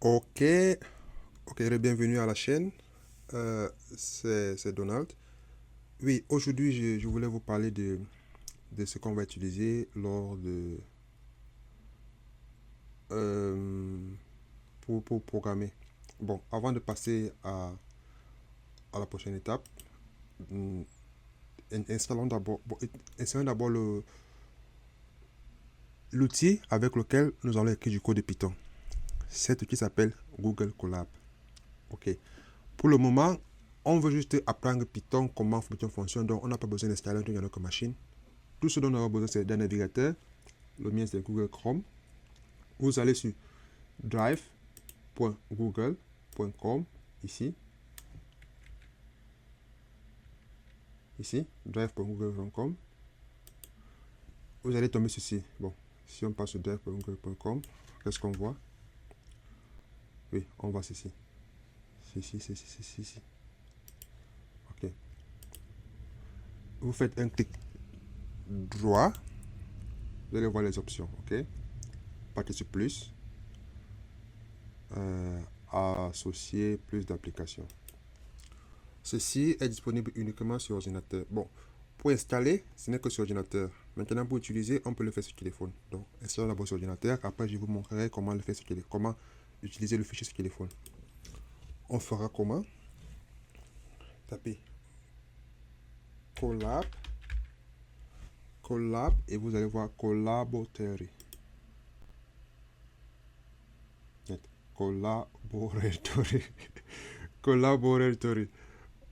Ok, ok, bienvenue à la chaîne. C'est Donald. Oui, aujourd'hui, je voulais vous parler de ce qu'on va utiliser lors euh, pour programmer. Bon, avant de passer à la prochaine étape, hum, installons d'abord l'outil avec lequel nous allons écrire du code de Python. Cet outil s'appelle Google Colab. Ok. Pour le moment, on veut juste apprendre Python, comment Python fonctionne, donc on n'a pas besoin d'installer un truc dans notre machine. Tout ce dont on aura besoin, c'est d'un navigateur. Le mien, c'est Google Chrome. Vous allez sur drive.google.com, ici. Ici, drive.google.com. Vous allez tomber sur ceci. Bon, si on passe sur drive.google.com, qu'est-ce qu'on voit? Oui, on voit ceci. Ceci. Ok. Vous faites un clic droit. Vous allez voir les options. Ok. Partir sur plus. Associer plus d'applications. Ceci est disponible uniquement sur ordinateur. Bon, pour installer, ce n'est que sur ordinateur. Maintenant, pour utiliser, on peut le faire sur téléphone. Donc, installons d'abord sur ordinateur. Après, je vous montrerai comment le faire sur téléphone, comment utiliser le fichier sur téléphone. On fera comment? Tapez collab, collab, et vous allez voir collaboratory. Collaboratory. Collaboratory.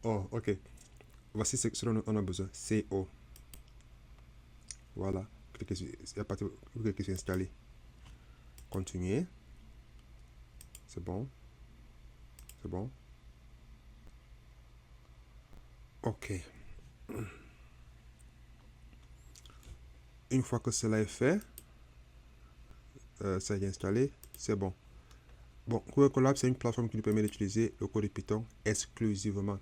Oh, ok. Voici ce dont on a besoin. CO. Voilà. Cliquez sur, vous cliquez sur installer. Continuer. C'est bon. C'est bon. Ok. Une fois que cela est fait, ça est installé, c'est bon. Bon, Google Colab, c'est une plateforme qui nous permet d'utiliser le code de Python exclusivement.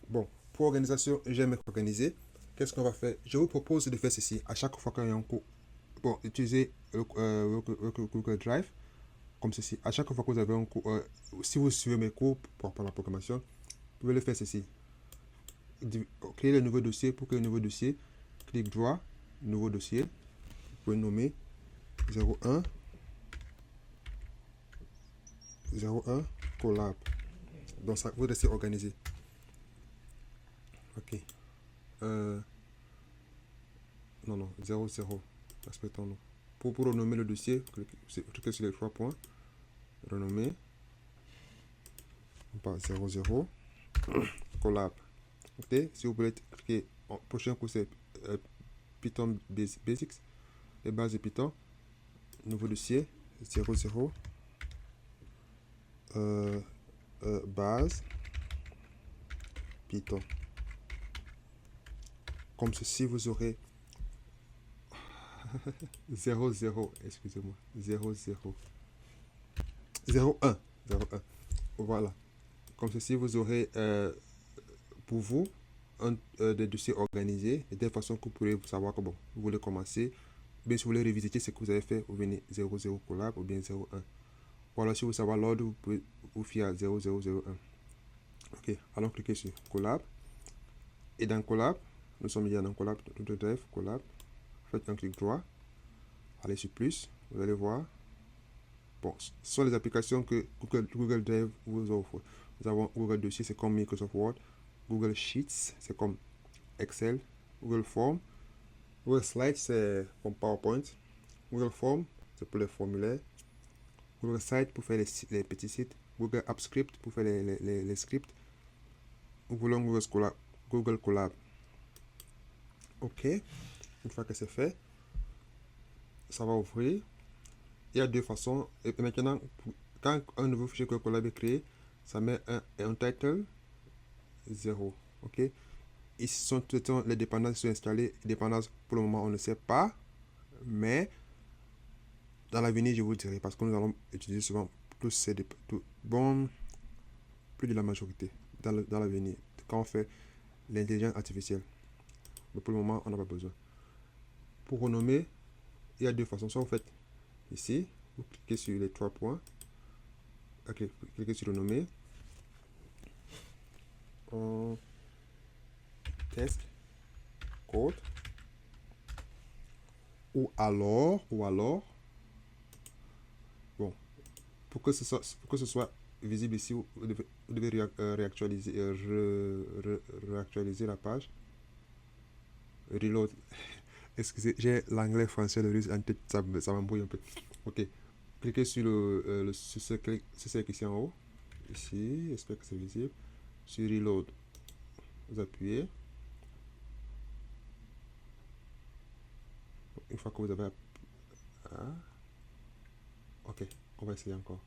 Bon, pour organisation, j'aime être organisé. Qu'est-ce qu'on va faire? Je vous propose de faire ceci. À chaque fois qu'il y a un cours, bon, utilisez Google Drive comme ceci. À chaque fois que vous avez un cours, si vous suivez mes cours pour la programmation, vous pouvez le faire ceci. Créer le nouveau dossier. Pour créer le nouveau dossier, clic droit, nouveau dossier. Vous pouvez nommer 01 collab. Donc ça vous restez organisé. Ok. Non, 00. Respectons-nous. Pour renommer le dossier, cliquez sur les trois points. Renommer. On part 00 collab. Ok. Si vous voulez cliquer, prochain cours c'est Python Basics, les bases de Python. Nouveau dossier 00 base Python. Comme ceci, vous aurez 00, excusez-moi, 01. Voilà. Comme ceci, vous aurez pour vous des dossiers organisés de telle façon que vous pourrez savoir que bon, vous voulez commencer. Bien, si vous voulez revisiter ce que vous avez fait, vous venez 00 collab ou bien 01. Voilà, si vous savez l'ordre, vous pouvez vous fier à 0001. Ok, allons cliquer sur collab. Et dans collab, nous sommes déjà dans collab, drive, collab. Faites un clic droit. Allez sur plus, vous allez voir. Bon, ce sont les applications que Google Drive vous offre. Nous avons Google Dossier, c'est comme Microsoft Word. Google Sheets, c'est comme Excel. Google Form. Google Slides, c'est comme PowerPoint. Google Form, c'est pour les formulaires. Google Site pour faire les petits sites. Google App Script pour faire les scripts. Nous voulons Google Colab. Ok. Une fois que c'est fait, ça va ouvrir. Il y a deux façons. Et maintenant, quand un nouveau fichier Google Colab est créé, ça met un title 0. Ok. Ici sont toutes les dépendances qui sont installées. Les dépendances, pour le moment, on ne sait pas. Mais dans l'avenir, je vous dirai. Parce que nous allons utiliser souvent tous ces bon, plus de la majorité dans l'avenir. Quand on fait l'intelligence artificielle. Mais pour le moment, on n'a pas besoin. Pour renommer, il y a deux façons. Soit vous faites ici, vous cliquez sur les trois points. Ok, cliquez sur renommer. Test code. Ou alors, bon, pour que ce soit visible ici, vous devez réactualiser, réactualiser la page. Reload. Excusez, j'ai l'anglais, français, le russe en tête, ça m'embrouille un peu. Ok, cliquez sur sur ce cercle ici en haut. Ici, j'espère que c'est visible. Sur Reload, vous appuyez. Une fois que vous avez... Ah. Ok, on va essayer encore.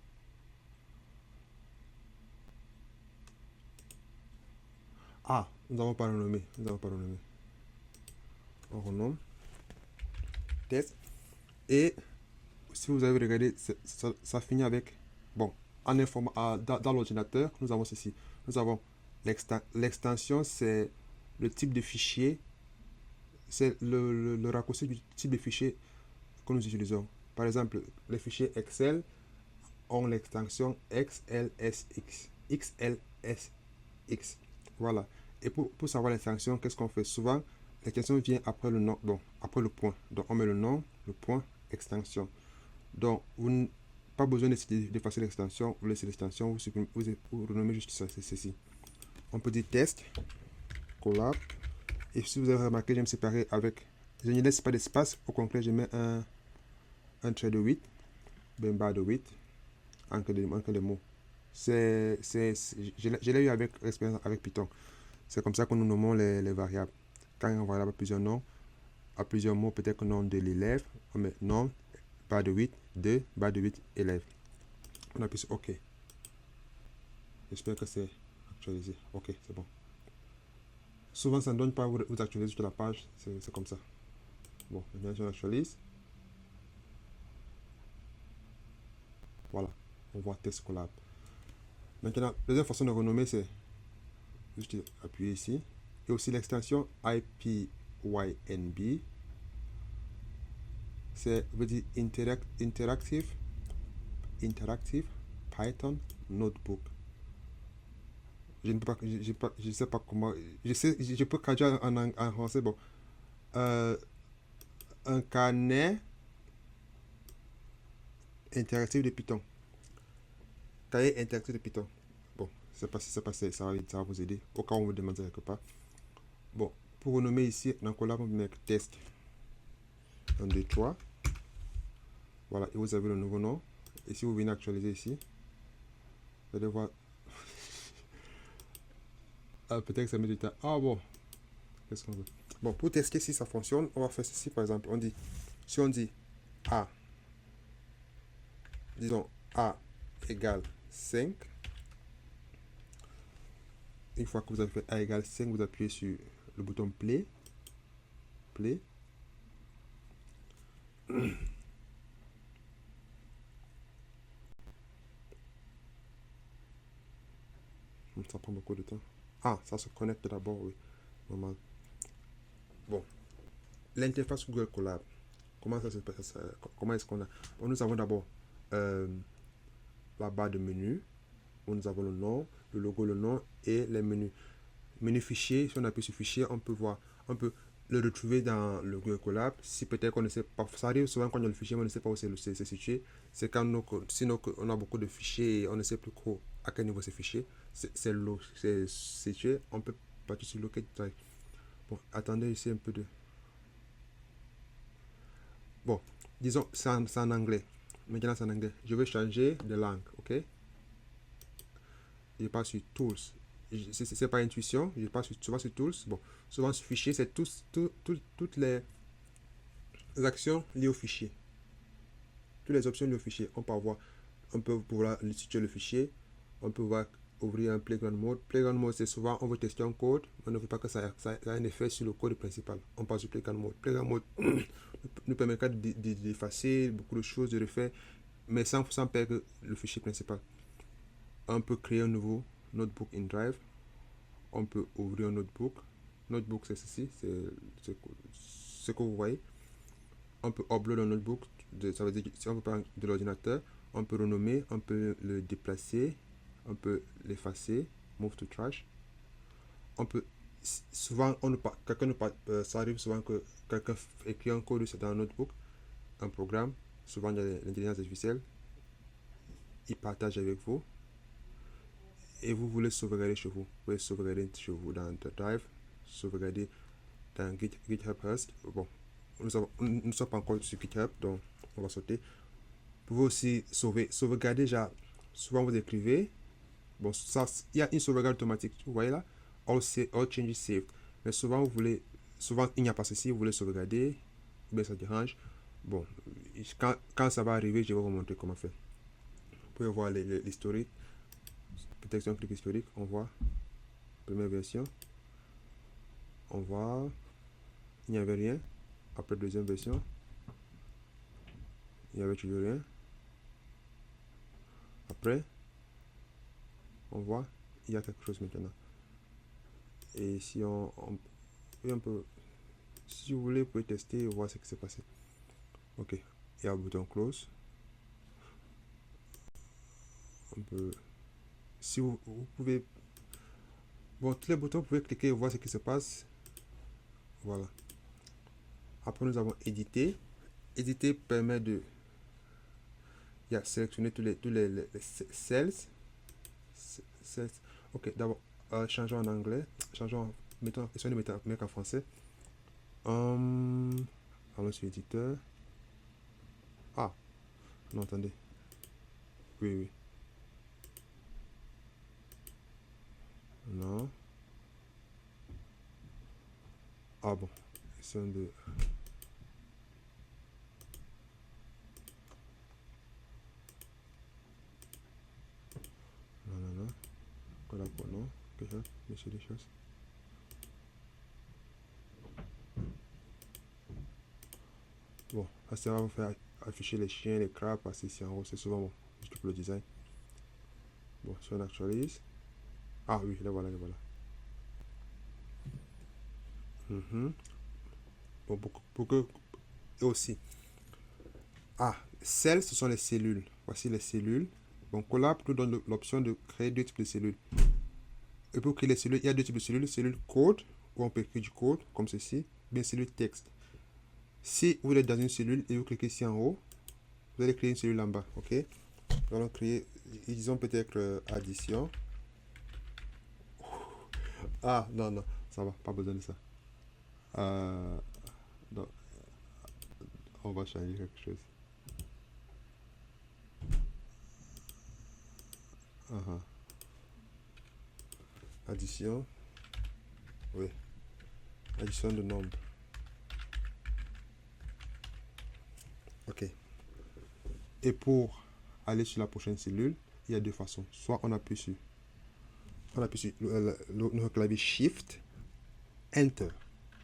Ah, nous n'avons pas renommé. On renomme. Test. Et si vous avez regardé, ça finit avec... Bon, dans l'ordinateur, nous avons ceci. Nous avons l'extension, c'est le type de fichier, c'est le raccourci du type de fichier que nous utilisons. Par exemple, les fichiers Excel ont l'extension XLSX. XLSX. Voilà. Et pour savoir l'extension, qu'est-ce qu'on fait? Souvent, l'extension vient après le nom, bon, après le point. Donc, on met le nom, le point, extension. Donc, vous n'avez pas besoin d'effacer l'extension. Vous laissez l'extension, vous renommez juste ça, c'est ceci. On peut dire test, collab. Et si vous avez remarqué, je me séparer avec. Je ne laisse pas d'espace. Au concret, je mets un trait de 8, ben barre de 8, en que de mots. Je l'ai eu avec l'expérience avec Python. C'est comme ça que nous nommons les variables. Quand un variable a plusieurs noms, à plusieurs mots, peut-être nom de l'élève, on met nom, barre de 8, 2, barre de 8, élève. On appuie sur OK. J'espère que c'est actualisé. OK, c'est bon. Souvent, ça ne donne pas vous actualiser sur la page. C'est comme ça. Bon, maintenant, je actualise. Voilà. On voit test collab. Maintenant, la deuxième façon de renommer, c'est juste appuyer ici. Et aussi l'extension IPYNB. C'est veut dire interactive Python Notebook. Je ne peux pas, je sais pas comment. Je peux traduire en français. Bon, un carnet interactif de Python. Cahier interactif de Python. Bon, c'est pas si c'est passé, ça va vous aider. Au cas où on vous demande quelque part. Bon, pour renommer ici, dans le collab, on va mettre test 1, 2, 3. Voilà, et vous avez le nouveau nom. Et si vous venez actualiser ici, vous allez voir. Ah, peut-être que ça met du temps. Ah bon, qu'est-ce qu'on veut? Bon, pour tester si ça fonctionne, on va faire ceci par exemple. Si on dit A, disons A égale 5. Une fois que vous avez fait A égale 5, vous appuyez sur le bouton Play. Ça prend beaucoup de temps. Ah, ça se connecte d'abord, oui. Normal. Bon. L'interface Google Colab. Comment ça se passe? Comment est-ce qu'on a? Bon, nous avons d'abord la barre de menu, où nous avons le nom, le logo, le nom et les menus. Menu fichier, si on appuie sur fichier, on peut le retrouver dans le Google Colab. Si peut-être qu'on ne sait pas, ça arrive souvent quand on a le fichier, mais on ne sait pas où c'est situé. C'est quand on a beaucoup de fichiers et on ne sait plus à quel niveau c'est fichier. C'est situé, on peut partir sur Locate Drive. Bon, attendez ici un peu de... Bon, disons, c'est en anglais. Maintenant, c'est en anglais. Je vais changer de langue, ok? Je passe sur Tools. C'est pas intuition, je passe souvent sur Tools. Bon, souvent sur fichier, c'est toutes les actions liées au fichier. Toutes les options liées au fichier. On peut pouvoir situer le fichier. On peut voir ouvrir un Playground Mode. Playground Mode, c'est souvent, on veut tester un code. On ne veut pas que ça ait un effet sur le code principal. On passe sur Playground Mode. Playground Mode nous permettra d'effacer beaucoup de choses, de refaire, mais sans perdre le fichier principal. On peut créer un nouveau notebook in Drive. On peut ouvrir un notebook. Notebook, c'est ceci, c'est ce que vous voyez. On peut upload un notebook, ça veut dire si on veut prendre de l'ordinateur, On peut renommer, on peut le déplacer, on peut l'effacer, move to trash. On peut, souvent, quelqu'un ne pas, ça arrive souvent que quelqu'un écrit un code dans un notebook, un programme, souvent il y a l'intelligence artificielle, il partage avec vous et vous voulez sauvegarder chez vous. Vous pouvez sauvegarder chez vous dans Drive, sauvegarder dans GitHub Host. Bon, nous ne sommes pas encore sur GitHub, donc on va sauter. Vous pouvez aussi sauvegarder, déjà, souvent vous écrivez, bon, ça, il y a une sauvegarde automatique, vous voyez là, all changes saved. Mais souvent, souvent il n'y a pas ceci, vous voulez sauvegarder, ou bien ça dérange. Bon, quand ça va arriver, je vais vous montrer comment faire. Vous pouvez voir l'historique, peut-être un clic historique, on voit, première version, on voit, il n'y avait rien. Après deuxième version, il n'y avait toujours rien. Après, on voit, il y a quelque chose maintenant. Et si on peut, si vous voulez, vous pouvez tester et voir ce qui s'est passé. Ok, il y a un bouton close. On peut, si vous pouvez, bon, tous les boutons, vous pouvez cliquer et voir ce qui se passe. Voilà. Après, nous avons éditer. Éditer permet de sélectionner tous les cells. Ok, d'abord, changeons en anglais. Essayons de mettre en français. Allons sur éditeur. Ah, non, attendez. Oui. Non. Ah bon. Essayons de... Non. Voilà pour non. Ok, monsieur des choses. Bon, ça va vous faire afficher les chiens, les crabes, parce que ici en haut, c'est souvent bon, juste pour le design. Bon, si on actualise. Ah oui, les voilà. Bon, pour que... Et aussi. Ah, celles, ce sont les cellules. Voici les cellules. Donc, Colab nous donne l'option de créer deux types de cellules. Et pour créer les cellules, il y a deux types de cellules. Cellule code, où on peut écrire du code, comme ceci. Bien, cellule texte. Si vous êtes dans une cellule et vous cliquez ici en haut, vous allez créer une cellule en bas. Ok. Nous allons créer, disons peut-être addition. Ah, non, ça va, pas besoin de ça. Non, on va changer quelque chose. Addition. Oui. Addition de nombre. Ok. Et pour aller sur la prochaine cellule, il y a deux façons. Soit on appuie sur notre clavier Shift, Enter.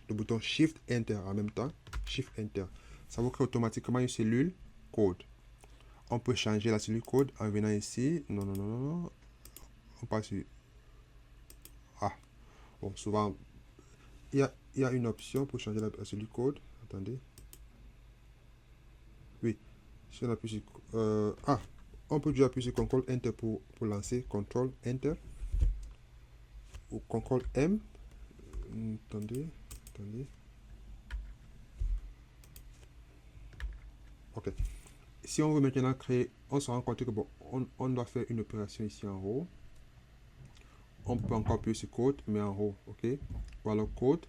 Le bouton Shift, Enter en même temps. Shift, Enter. Ça vous crée automatiquement une cellule code. On peut changer la cellule code en venant ici. Non. On passe sur... Ah. Bon, souvent, il y a une option pour changer la cellule code. Attendez. Oui. Si on appuie sur... on peut déjà appuyer sur CTRL Enter pour lancer. CTRL Enter. Ou CTRL M. Attendez. Ok. Si on veut maintenant créer, on se rend compte que bon, on doit faire une opération ici en haut. On peut encore appuyer sur code, mais en haut, ok. Voilà code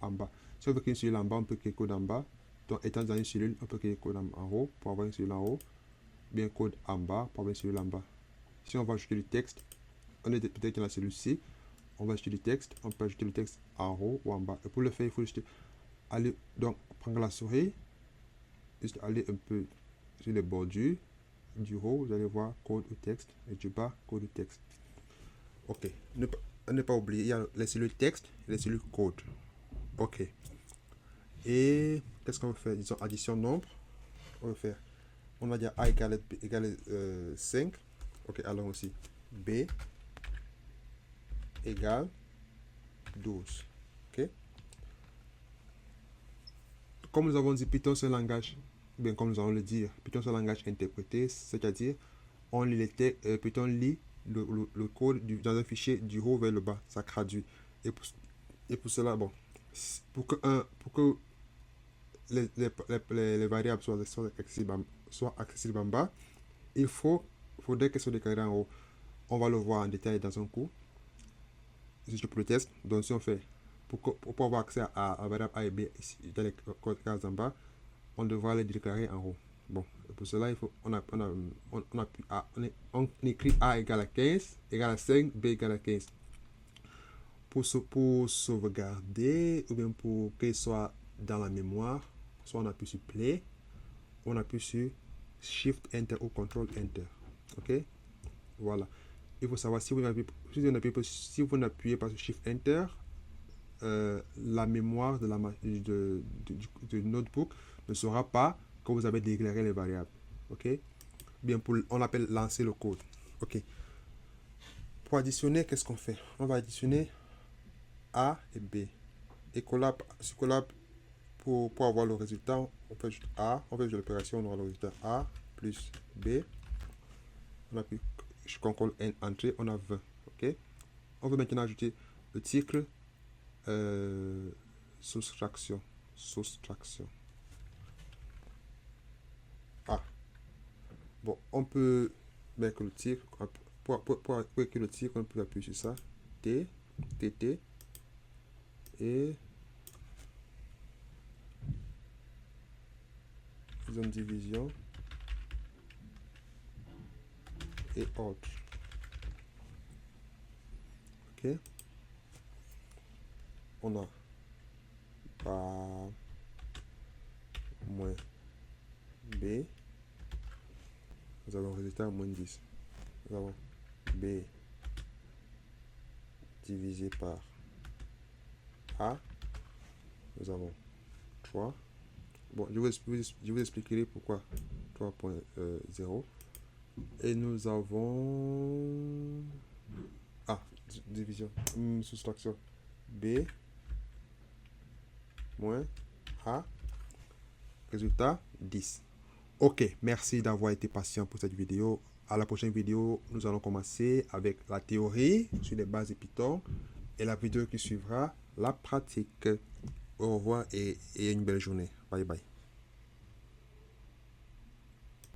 en bas. Si on veut créer une cellule en bas, on peut créer code en bas. Donc, étant dans une cellule, on peut créer code en haut pour avoir une cellule en haut. Bien code en bas pour avoir une cellule en bas. Si on va ajouter du texte, on est peut-être dans la cellule C. On va ajouter du texte. On peut ajouter le texte en haut ou en bas. Et pour le faire, il faut juste aller, donc, prendre la souris, juste aller un peu sur les bordures. Du haut, vous allez voir code ou texte. Et du bas, code ou texte. Ok. Ne pas oublier, il y a les cellules texte et les cellules code. Ok. Et qu'est-ce qu'on va faire? Disons addition nombre. On va faire, on va dire A égale 5. Ok, allons aussi. B égale 12. Ok. Comme nous avons dit, Python c'est un langage bien comme nous allons le dire, Python c'est un langage interprété, c'est-à-dire on lit Python lit le code dans un fichier du haut vers le bas, ça traduit. Et pour cela, bon, pour que les variables soient accessibles en bas, faudrait qu'elles soient déclarées en haut. On va le voir en détail dans un cours. C'est pour le test. Donc si on fait, pour avoir accès à la variable A et B ici, dans les cases en bas, on devra les déclarer en haut. Bon, pour cela, il faut, on écrit A égale à 15, égale à 5, B égale à 15. Pour sauvegarder, ou bien pour qu'il soit dans la mémoire, soit on appuie sur Play, on appuie sur Shift Enter ou Control Enter. Ok? Voilà. Il faut savoir si vous n'appuyez pas sur Shift Enter, la mémoire du notebook ne saura pas que vous avez déclaré les variables. Ok? Bien, on appelle lancer le code. Ok? Pour additionner, qu'est-ce qu'on fait? On va additionner A et B. Et collab pour avoir le résultat, on fait juste A, on fait juste l'opération, on aura le résultat A plus B. On appuie sur CTRL N, entrée, on a 20. Ok? On veut maintenant ajouter le titre soustraction. Ah. Bon, on peut mettre le titre. Pour écrire le titre, on peut appuyer sur ça. T, TT. Et zone division. Et autres. Ok. On a A moins B. Nous avons le résultat moins 10. Nous avons B divisé par A. Nous avons 3. Bon, je vous expliquerai pourquoi 3.0. Et nous avons division, soustraction B moins A, résultat 10. Ok, merci d'avoir été patient pour cette vidéo. À la prochaine vidéo, nous allons commencer avec la théorie sur les bases de Python et la vidéo qui suivra, la pratique. Au revoir et une belle journée. Bye bye.